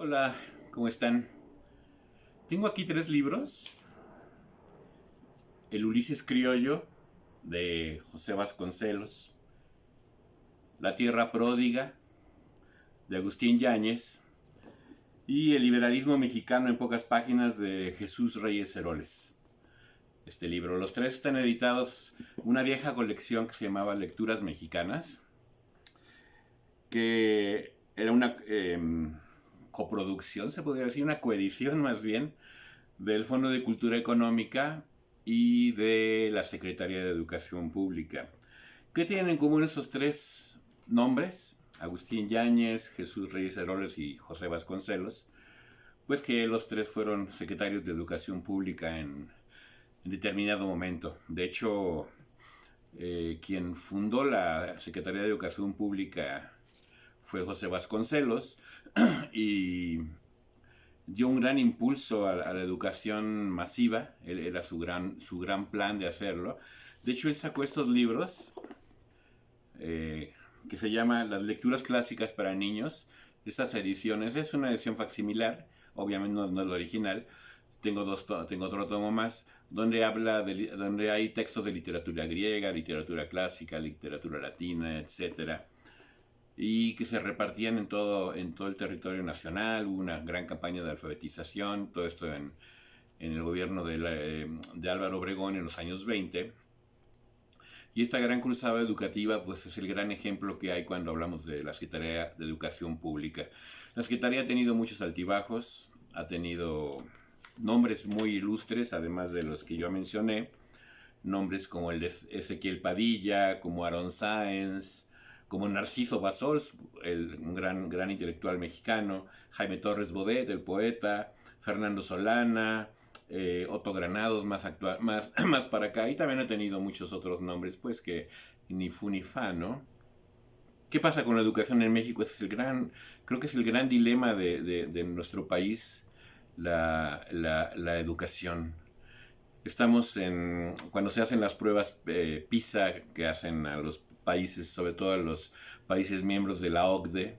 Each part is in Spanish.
Hola, ¿cómo están? Tengo aquí tres libros. El Ulises Criollo, de José Vasconcelos. La Tierra Pródiga, de Agustín Yáñez. Y El Liberalismo Mexicano en pocas páginas, de Jesús Reyes Heroles. Este libro, los tres están editados en una vieja colección que se llamaba Lecturas Mexicanas, que era una coproducción, se podría decir, una coedición más bien, del Fondo de Cultura Económica y de la Secretaría de Educación Pública. ¿Qué tienen en común esos tres nombres? Agustín Yáñez, Jesús Reyes Heroles y José Vasconcelos. Pues que los tres fueron secretarios de Educación Pública en determinado momento. De hecho, quien fundó la Secretaría de Educación Pública fue José Vasconcelos y dio un gran impulso a la educación masiva. Era su gran plan de hacerlo. De hecho, él sacó estos libros que se llama Las Lecturas Clásicas para Niños. Estas ediciones, es una edición facsimilar, obviamente no es la original. Tengo otro tomo más, donde donde hay textos de literatura griega, literatura clásica, literatura latina, etcétera, y que se repartían en todo el territorio nacional. Hubo una gran campaña de alfabetización, todo esto en el gobierno de Álvaro Obregón en los años 20. Y esta gran cruzada educativa pues es el gran ejemplo que hay cuando hablamos de la Secretaría de Educación Pública. La Secretaría ha tenido muchos altibajos, ha tenido nombres muy ilustres, además de los que yo mencioné, nombres como el de Ezequiel Padilla, como Aaron Sáenz, como Narciso Bassols, un gran intelectual mexicano, Jaime Torres Bodet, el poeta, Fernando Solana, Otto Granados, más para acá, y también ha tenido muchos otros nombres, pues que ni fu ni fa, ¿no? ¿Qué pasa con la educación en México? Creo que es el gran dilema de nuestro país, la educación. Cuando se hacen las pruebas PISA que hacen a los países, sobre todo a los países miembros de la OCDE,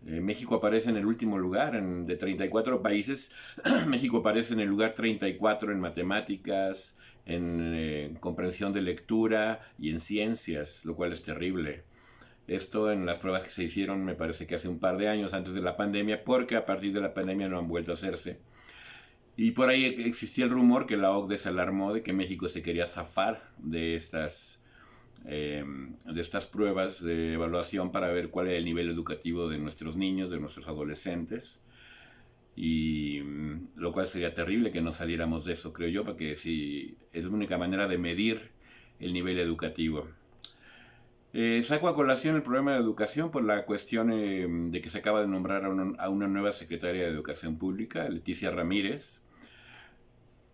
México aparece en el último lugar. De 34 países, México aparece en el lugar 34 en matemáticas, en comprensión de lectura y en ciencias, lo cual es terrible. Esto en las pruebas que se hicieron, me parece que hace un par de años antes de la pandemia, porque a partir de la pandemia no han vuelto a hacerse. Y por ahí existía el rumor que la OCDE se alarmó de que México se quería zafar de estas pruebas de evaluación para ver cuál era el nivel educativo de nuestros niños, de nuestros adolescentes. Y lo cual sería terrible que no saliéramos de eso, creo yo, porque sí, es la única manera de medir el nivel educativo. Saco a colación el problema de educación por la cuestión de que se acaba de nombrar a una nueva secretaria de Educación Pública, Leticia Ramírez,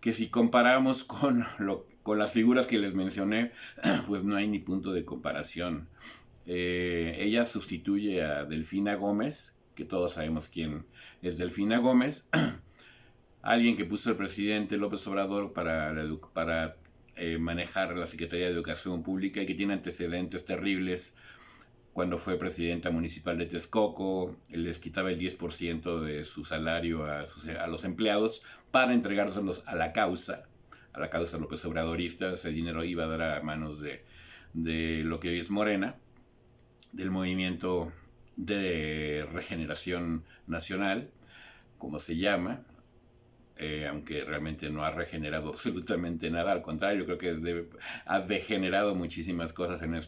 que si comparamos con las figuras que les mencioné, pues no hay ni punto de comparación. Ella sustituye a Delfina Gómez, que todos sabemos quién es Delfina Gómez, alguien que puso el presidente López Obrador para manejar la Secretaría de Educación Pública y que tiene antecedentes terribles. Cuando fue presidenta municipal de Texcoco, les quitaba el 10% de su salario a los empleados para entregárselos a la causa López Obradorista. Ese dinero iba a dar a manos de lo que hoy es Morena, del Movimiento de Regeneración Nacional, como se llama, aunque realmente no ha regenerado absolutamente nada. Al contrario, creo que ha degenerado muchísimas cosas en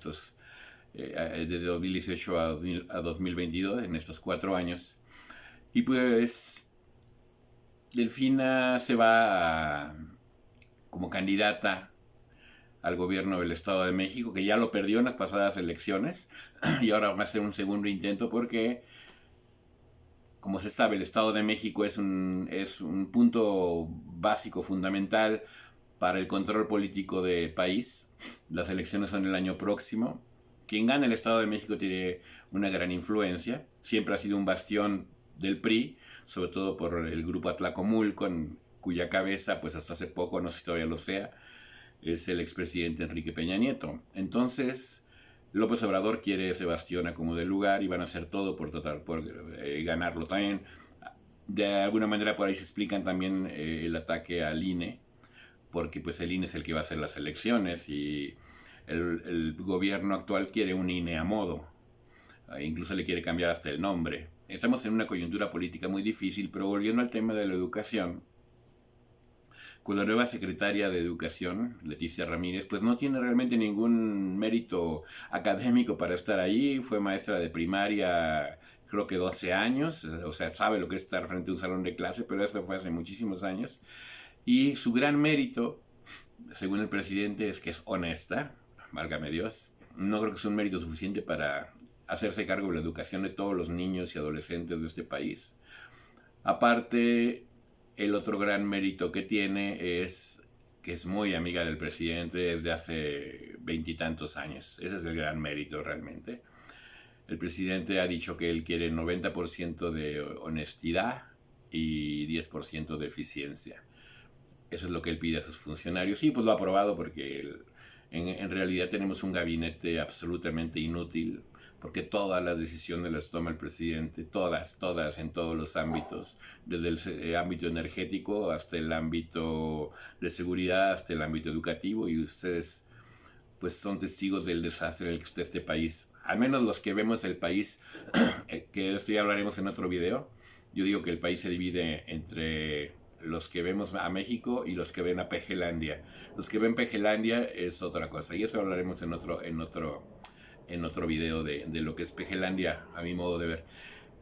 desde 2018 a 2022, en estos 4 años. Y pues Delfina se va como candidata al gobierno del Estado de México, que ya lo perdió en las pasadas elecciones, y ahora va a hacer un segundo intento porque, como se sabe, el Estado de México es un punto básico, fundamental para el control político del país. Las elecciones son el año próximo. Quien gane el Estado de México tiene una gran influencia. Siempre ha sido un bastión del PRI, sobre todo por el grupo Atlacomulco, cuya cabeza, pues hasta hace poco, no sé si todavía lo sea, es el expresidente Enrique Peña Nieto. Entonces, López Obrador quiere ese bastión a como de lugar y van a hacer todo por tratar por ganarlo también. De alguna manera por ahí se explican también el ataque al INE, porque pues el INE es el que va a hacer las elecciones y el gobierno actual quiere un INE a modo. Incluso le quiere cambiar hasta el nombre. Estamos en una coyuntura política muy difícil, pero volviendo al tema de la educación, con la nueva secretaria de Educación, Leticia Ramírez, pues no tiene realmente ningún mérito académico para estar ahí. Fue maestra de primaria, creo que 12 años, o sea, sabe lo que es estar frente a un salón de clase, pero eso fue hace muchísimos años. Y su gran mérito, según el presidente, es que es honesta, válgame Dios. No creo que sea un mérito suficiente para hacerse cargo de la educación de todos los niños y adolescentes de este país. Aparte, el otro gran mérito que tiene es que es muy amiga del presidente desde hace veintitantos años. Ese es el gran mérito realmente. El presidente ha dicho que él quiere 90% de honestidad y 10% de eficiencia. Eso es lo que él pide a sus funcionarios. Sí, pues lo ha aprobado porque en realidad tenemos un gabinete absolutamente inútil, porque todas las decisiones las toma el presidente, todas, en todos los ámbitos, desde el ámbito energético hasta el ámbito de seguridad, hasta el ámbito educativo, y ustedes pues son testigos del desastre en el que está este país. Al menos los que vemos el país, que esto ya hablaremos en otro video. Yo digo que el país se divide entre los que vemos a México y los que ven a Pejelandia. Los que ven Pejelandia es otra cosa, y eso hablaremos en otro video de lo que es Pejelandia, a mi modo de ver.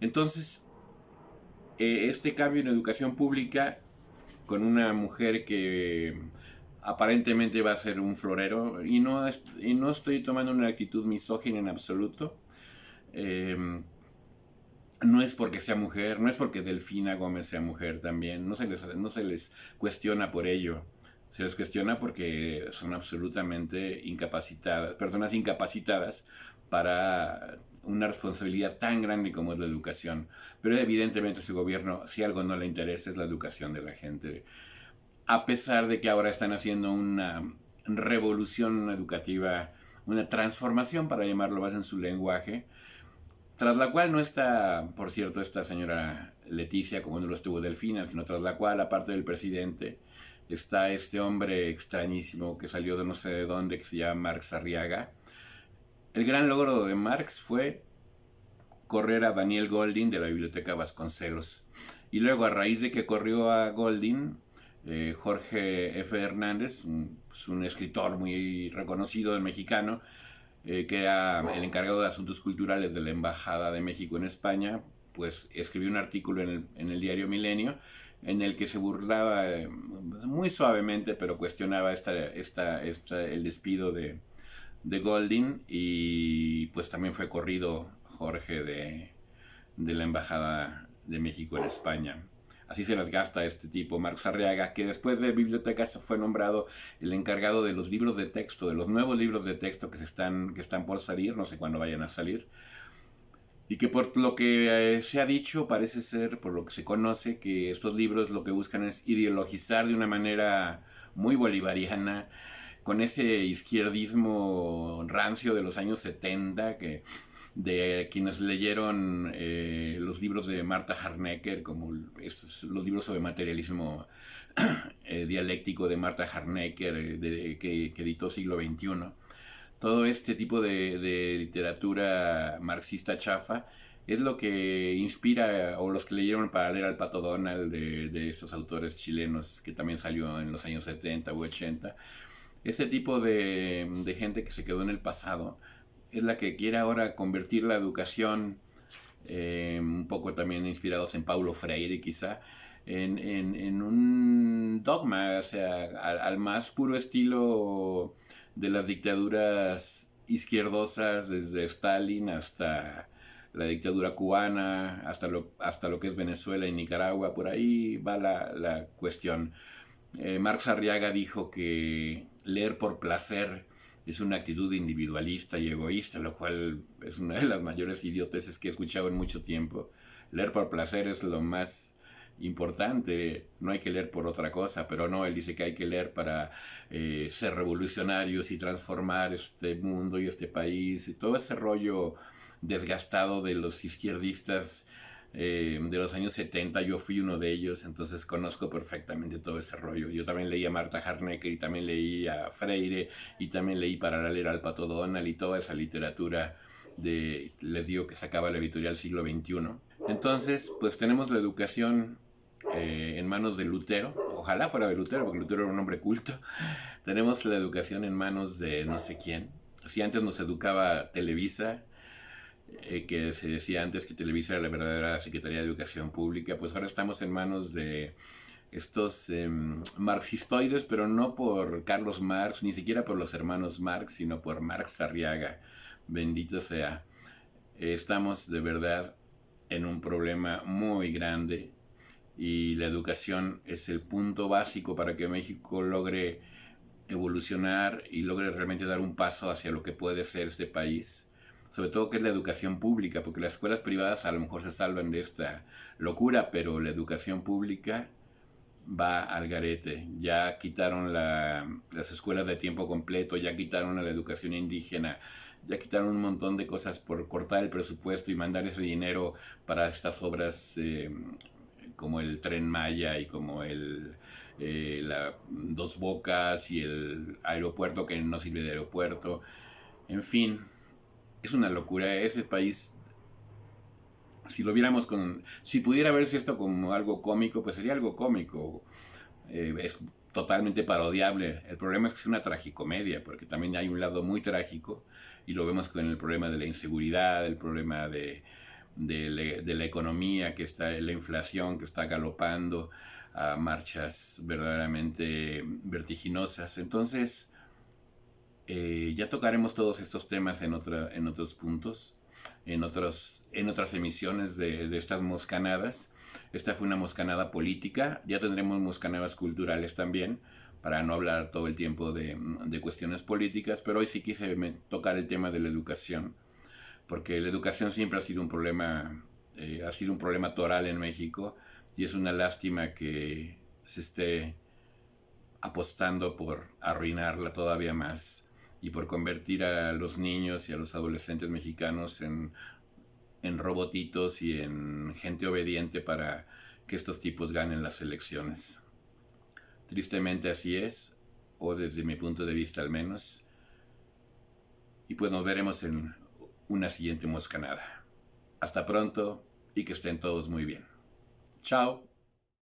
Entonces, este cambio en educación pública, con una mujer que aparentemente va a ser un florero, y no estoy tomando una actitud misógina en absoluto. No es porque sea mujer, no es porque Delfina Gómez sea mujer también, no se les cuestiona por ello. Se les cuestiona porque son absolutamente incapacitadas, personas incapacitadas para una responsabilidad tan grande como es la educación. Pero evidentemente su gobierno, si algo no le interesa, es la educación de la gente. A pesar de que ahora están haciendo una revolución educativa, una transformación, para llamarlo más en su lenguaje, tras la cual no está, por cierto, esta señora Leticia, como no lo estuvo Delfina, sino tras la cual, aparte del presidente, está este hombre extrañísimo que salió de no sé de dónde, que se llama Marx Arriaga. El gran logro de Marx fue correr a Daniel Goldin de la Biblioteca Vasconcelos. Y luego, a raíz de que corrió a Goldin, Jorge F. Hernández, un escritor muy reconocido del mexicano, que era el encargado de asuntos culturales de la Embajada de México en España, pues escribió un artículo en el diario Milenio en el que se burlaba muy suavemente, pero cuestionaba el despido de Goldin, y pues también fue corrido Jorge de la Embajada de México en España. Así se las gasta este tipo, Marx Arriaga, que después de bibliotecas fue nombrado el encargado de los libros de texto, de los nuevos libros de texto que están por salir, no sé cuándo vayan a salir, y que por lo que se ha dicho, parece ser, por lo que se conoce, que estos libros lo que buscan es ideologizar de una manera muy bolivariana, con ese izquierdismo rancio de los años 70, de quienes leyeron los libros de Marta Harnecker, como los libros sobre materialismo dialéctico de Marta Harnecker, que editó Siglo XXI. Todo este tipo de literatura marxista chafa es lo que inspira, o los que leyeron para leer al Pato Donald de estos autores chilenos, que también salió en los años 70 u 80. Ese tipo de gente que se quedó en el pasado es la que quiere ahora convertir la educación, un poco también inspirados en Paulo Freire quizá, en un dogma, o sea, al más puro estilo de las dictaduras izquierdosas, desde Stalin hasta la dictadura cubana, hasta lo que es Venezuela y Nicaragua. Por ahí va la cuestión. Marx Arriaga dijo que leer por placer es una actitud individualista y egoísta, lo cual es una de las mayores idioteces que he escuchado en mucho tiempo. Leer por placer es lo más importante, no hay que leer por otra cosa, pero no, él dice que hay que leer para ser revolucionarios y transformar este mundo y este país, y todo ese rollo desgastado de los izquierdistas de los años 70. Yo fui uno de ellos, entonces conozco perfectamente todo ese rollo. Yo también leí a Marta Harnecker y también leí a Freire y también leí para leer al Pato Donald y toda esa literatura les digo que sacaba la editorial Siglo XXI. Entonces, pues tenemos la educación en manos de Lutero. Ojalá fuera de Lutero, porque Lutero era un hombre culto. Tenemos la educación en manos de no sé quién. Si antes nos educaba Televisa, que se decía antes que Televisa era la verdadera Secretaría de Educación Pública, pues ahora estamos en manos de estos marxistoides, pero no por Carlos Marx, ni siquiera por los hermanos Marx, sino por Marx Arriaga. Bendito sea. Estamos de verdad en un problema muy grande y la educación es el punto básico para que México logre evolucionar y logre realmente dar un paso hacia lo que puede ser este país. Sobre todo que es la educación pública, porque las escuelas privadas a lo mejor se salvan de esta locura, pero la educación pública va al garete. Ya quitaron las escuelas de tiempo completo, ya quitaron la educación indígena, ya quitaron un montón de cosas por cortar el presupuesto y mandar ese dinero para estas obras como el Tren Maya y como Dos Bocas y el aeropuerto que no sirve de aeropuerto. En fin, es una locura. Ese país, si lo viéramos si pudiera verse esto como algo cómico, pues sería algo cómico. Es totalmente parodiable. El problema es que es una tragicomedia, porque también hay un lado muy trágico y lo vemos con el problema de la inseguridad, el problema de la economía, que está, la inflación que está galopando a marchas verdaderamente vertiginosas. Entonces, ya tocaremos todos estos temas en otros puntos, en otras emisiones de estas moscanadas. Esta fue una moscanada política, ya tendremos moscanadas culturales también, para no hablar todo el tiempo de cuestiones políticas, pero hoy sí quise tocar el tema de la educación, porque la educación siempre ha sido un problema toral en México, y es una lástima que se esté apostando por arruinarla todavía más y por convertir a los niños y a los adolescentes mexicanos en robotitos y en gente obediente para que estos tipos ganen las elecciones. Tristemente así es, o desde mi punto de vista al menos, y pues nos veremos en una siguiente moscanada. Hasta pronto y que estén todos muy bien. Chao.